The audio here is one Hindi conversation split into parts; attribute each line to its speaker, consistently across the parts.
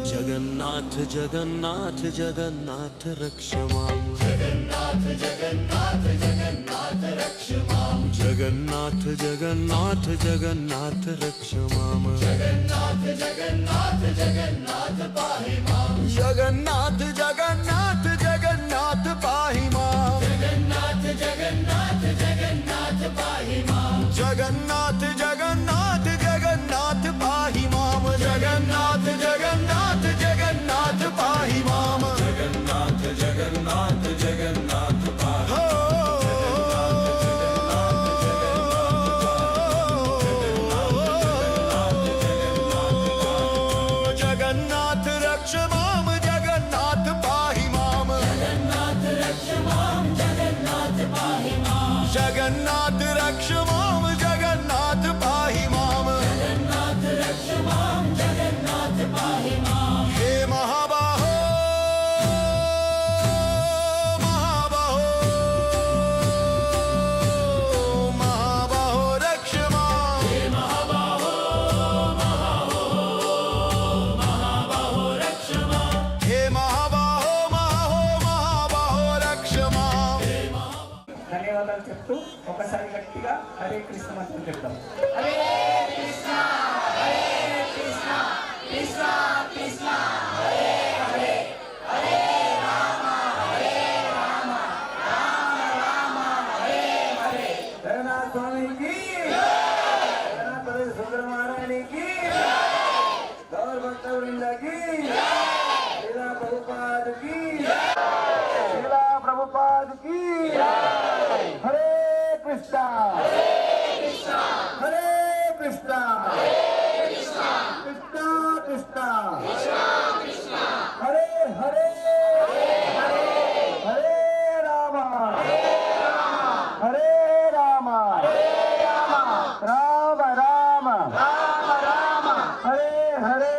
Speaker 1: जगन्नाथ जगन्नाथ जगन्नाथ रक्ष मां
Speaker 2: जगन्नाथ जगन्नाथ जगन्नाथ रक्ष मां
Speaker 1: जगन्नाथ जगन्नाथ जगन्नाथ रक्ष मां
Speaker 2: जगन्नाथ जगन्नाथ जगन्नाथ पाहि मां
Speaker 1: जगन्नाथ जगन्नाथ जगन्नाथ पाहि मां
Speaker 2: जगन्नाथ जगन्नाथ जगन्नाथ पाहि मां
Speaker 1: जगन्नाथ जगन्नाथ जगन्नाथ पाहि मां जगन्नाथ जगन्नाथ जगन्नाथ पाहि मां
Speaker 2: जगन्नाथ जगन्नाथ जगन्नाथ पाहि
Speaker 1: हो जगन्नाथ रक्ष मां जगन्नाथ पाहि मां
Speaker 2: जगन्नाथ रक्ष मां जगन्नाथ पाहि मां
Speaker 1: जगन्नाथ रक्ष मां जगन्नाथ पाहि मां
Speaker 2: जगन्नाथ रक्ष मां जगन्नाथ पाहि मां
Speaker 1: हे महाबाहो महाबाहो महाबाहो रक्ष मां
Speaker 2: हे महाबाहो महाबाहो रक्ष मां
Speaker 1: हे महाबाहो महाबाहो रक्ष मां
Speaker 3: ధన్యవాదాలు చెప్తూ ఒకసారి గట్టిగా హరే కృష్ణ మంత్రం చెప్తాం. జగన్నాథ స్వామికి జగన్నాథ సుందరమారాయణకి గౌర భక్త వృందకి లీలా ప్రభుపాదకి లీలా ప్రభుపాదకి हरे कृष्णा हरे कृष्णा कृष्णा कृष्णा हरे हरे हरे राम हरे राम राम राम हरे हरे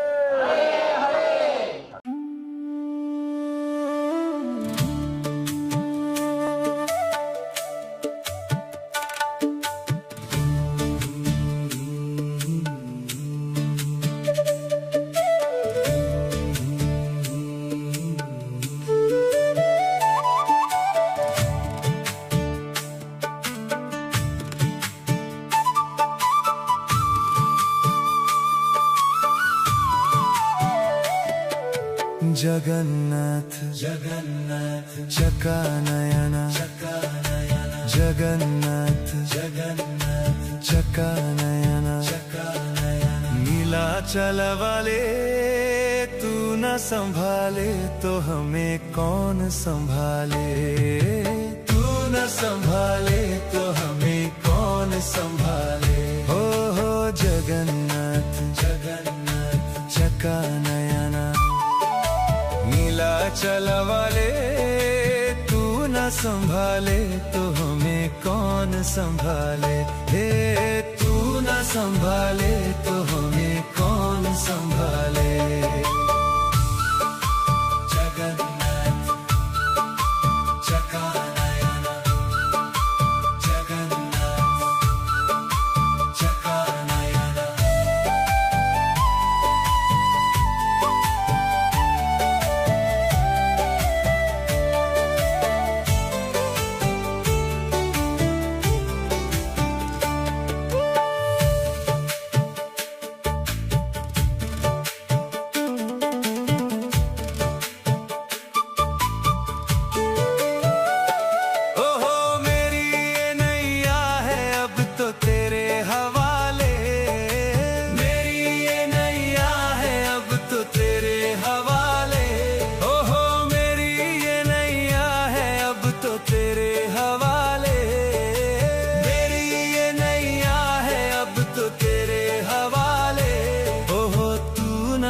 Speaker 1: जगन्नाथ जगन्नाथ चकानयन जगन्नाथ जगन्नाथ चकानयन नीलाचल वाले तू न संभाले तो हमें कौन संभाले तू न संभाले तो हमें कौन संभाले हो जगन्नाथ जगन्नाथ चकानयना नीलाचल वाले तू न संभाले तो हमें कौन संभाले हे तू न संभाले तो हमें कौन संभाले जगन्नाथ चकानयना जगन्नाथ चकानयना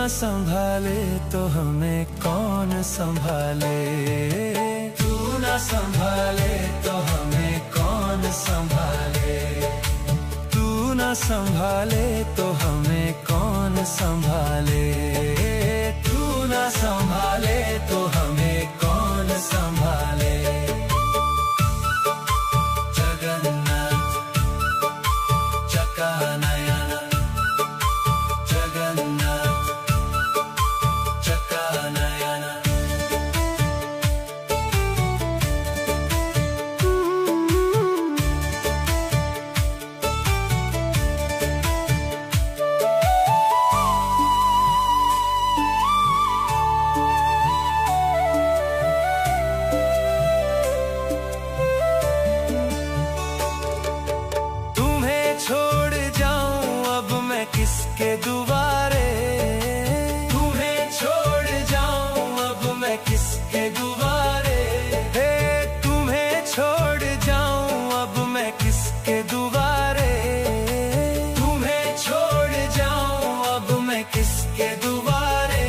Speaker 1: संभाले तो हमें कौन संभाले तू न संभाले तो हमें कौन संभाले तू न संभाले तो हमें कौन संभाले तू न संभाले तो हमें कौन संभाले जगन्नाथ चकानयना जगन्नाथ मैं किसके दुआरे।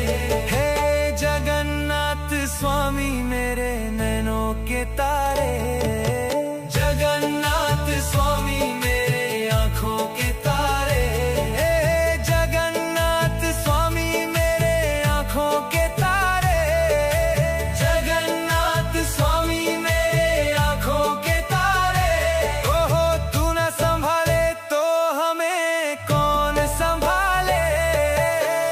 Speaker 1: हे जगन्नाथ स्वामी मेरे नैनों के तारे, जगन्नाथ स्वामी मेरे आँखों के तारे। हे जगन्नाथ स्वामी मेरे आँखों के तारे, जगन्नाथ स्वामी मेरे आँखों के तारे। ओहो तू न संभाले तो हमें कौन संभाले,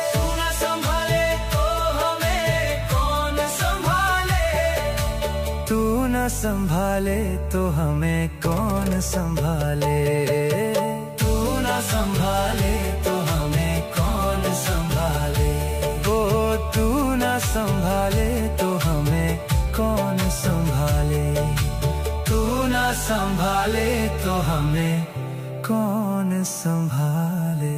Speaker 1: तू न संभाले तो हमें कौन संभाले, तू न संभाले तो हमें कौन संभाले, तू न संभाले तो हमें कौन संभाले। ओ तू न संभाले तो हमें कौन संभाले, तू न संभाले तो हमें कौन संभाले।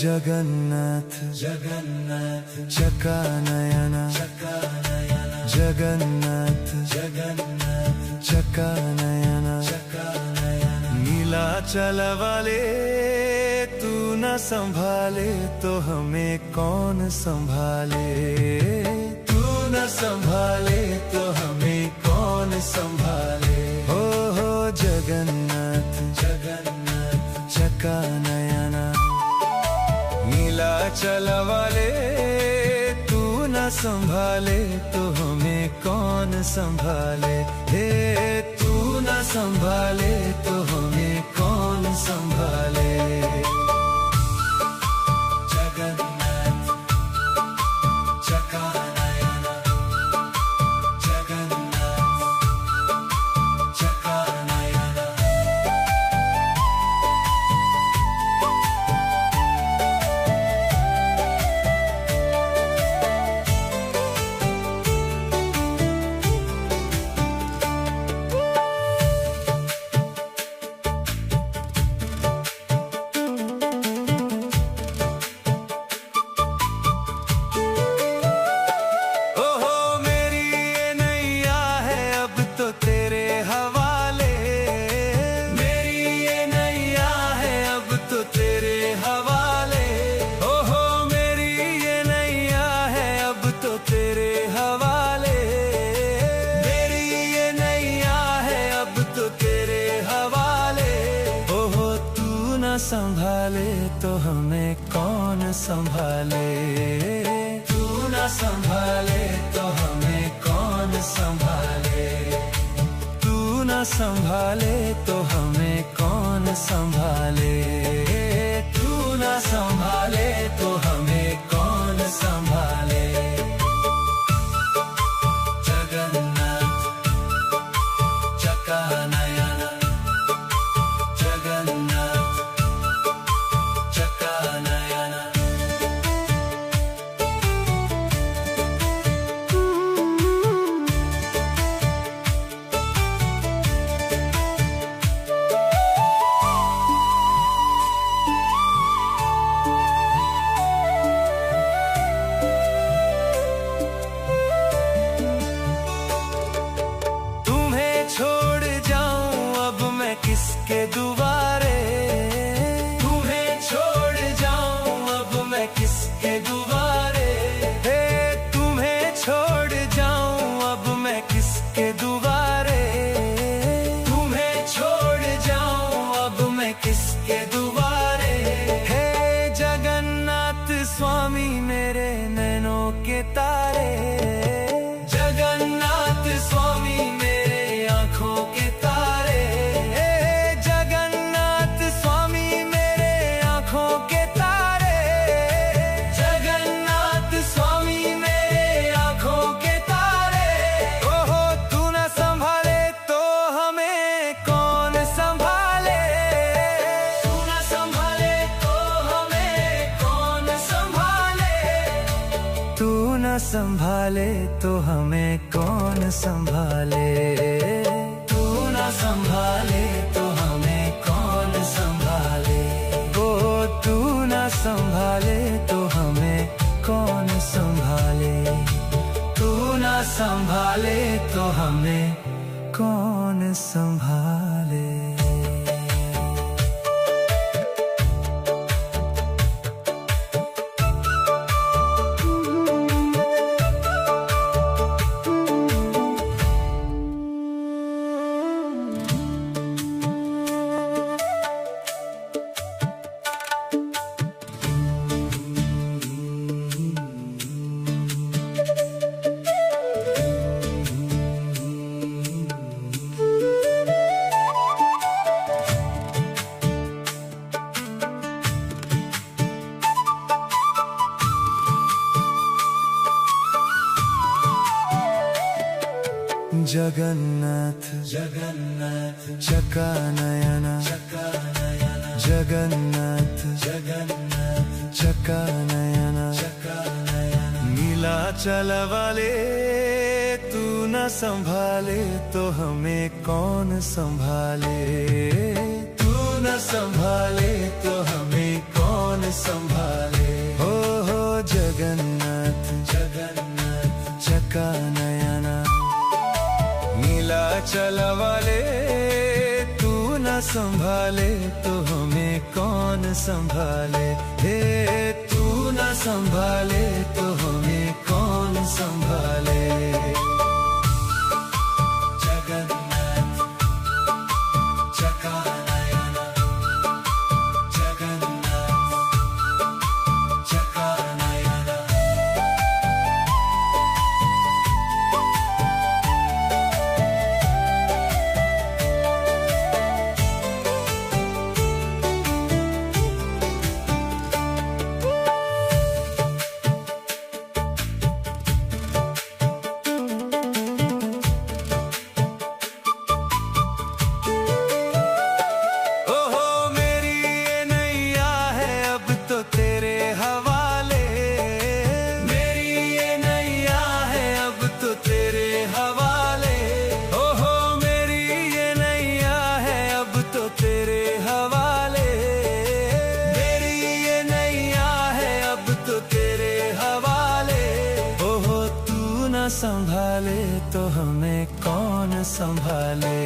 Speaker 1: जगन्नाथ जगन्नाथ चकानयन चकानयन, जगन्नाथ जगन्नाथ चकानयन चकानयन। नीलाचल वाले तू न संभाले तो हमें कौन संभाले, तू न संभाले तो हमें कौन संभाले। हो जगन्नाथ जगन्नाथ चकानयन, नीलाचल वाले तू न संभाले तो हमें कौन संभाले। हे तू न संभाले तो हमें कौन संभाले। जगन्नाथ चकानयन, जगन्नाथ चकानयन। संभाले तो हमें कौन संभाले, तू न संभाले तो हमें कौन संभाले, तू न संभाले तो हमें कौन संभाले, तू न संभाले तो हमें कौन संभाले। जगन्नाथ चकानयन, जगन्नाथ चकानयन। किसके दुआरे, तुम्हें छोड़ जाऊं अब मैं किसके दुआरे। हे तुम्हें छोड़ जाऊं अब मैं किसके दुआरे, तुम्हें छोड़ जाऊं अब मैं किसके दुआरे। हे जगन्नाथ स्वामी मेरे नैनों के तारे, जगन्नाथ स्वामी मेरे आँखों के तारे। स्वामी न संभाले तो हमें कौन संभाले, तू न संभाले तो हमें कौन संभाले, ओ तू न संभाले तो हमें कौन संभाले, तू न संभाले तो हमें कौन संभाले। जगन्नाथ जगन्नाथ चकानयन चकानयन, जगन्नाथ जगन्नाथ चकानयन चकानयन, नीलाचल वाले तू न संभाले तो हमें कौन संभाले, तू न संभाले तो हमें कौन संभाले, हो जगन्नाथ जगन्नाथ चकानयन, नीलाचल वाले तू न संभाले तो हमें कौन संभाले, हे तू न संभाले तो हमें कौन संभाले। जगन्नाथ चकानयन जगन्नाथ चकानयन, संभाले तो हमें कौन संभाले,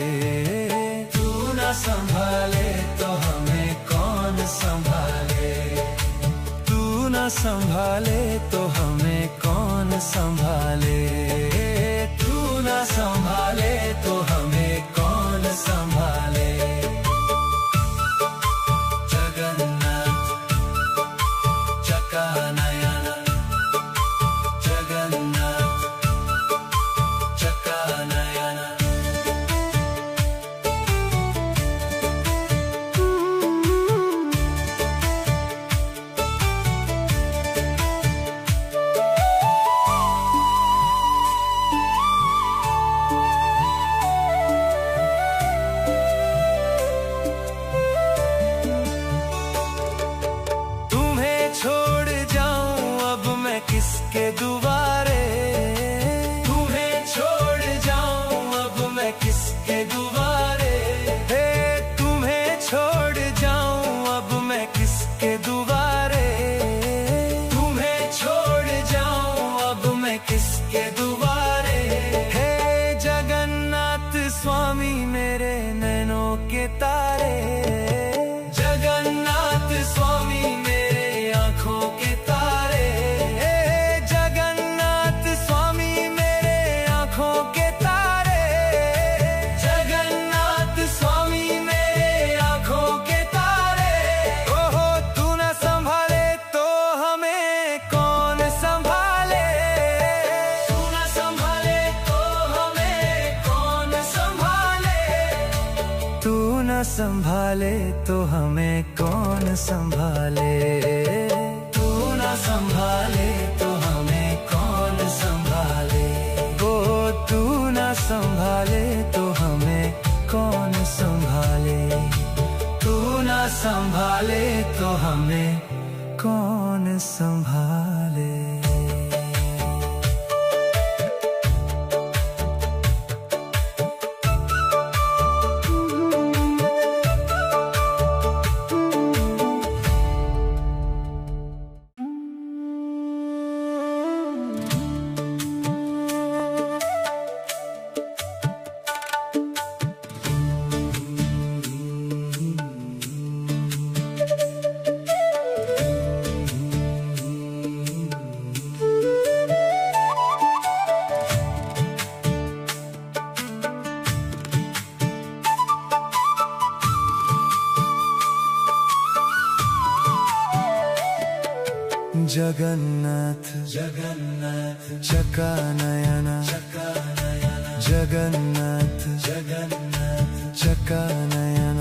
Speaker 1: तू न संभाले तो हमें कौन संभाले, तू न संभाले तो हमें कौन संभाले, तू न संभाले तो हमें कौन संभाले। जगन्नाथ चकानयन जगन्नाथ चकानयन, तुम्हें छोड़ जाऊं अब मैं किसके दुआरे, तुम्हें छोड़ जाऊं अब मैं किसके दुआरे, हे तुम्हें छोड़ जाऊं अब मैं किसके दुआरे, तुम्हें छोड़ जाऊं अब मैं किसके दुआरे, हे जगन्नाथ स्वामी मेरे नैनों के तारे, जगन्नाथ स्वामी मेरे आँखों के तारे, जगन्नाथ स्वामी मेरे आँखों के तारे, जगन्नाथ स्वामी मेरे आँखों के तारे, ओहो तू न संभाले तो हमें कौन संभाले, तू न संभाले तो हमें कौन संभाले, तू न संभाले तो हमें कौन संभाले, तू न संभाले तो हमें कौन संभाले, ओ तू न संभाले तो हमें कौन संभाले, तू न संभाले तो हमें कौन संभाले।
Speaker 4: जगन्नाथ जगन्नाथ चकानयन जगन्नाथ जगन्नाथ चकानयन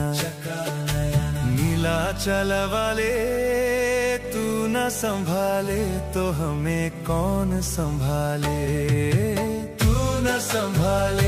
Speaker 4: नीलाचल वाले तू न संभाले तो हमें कौन संभाले, तू न संभाले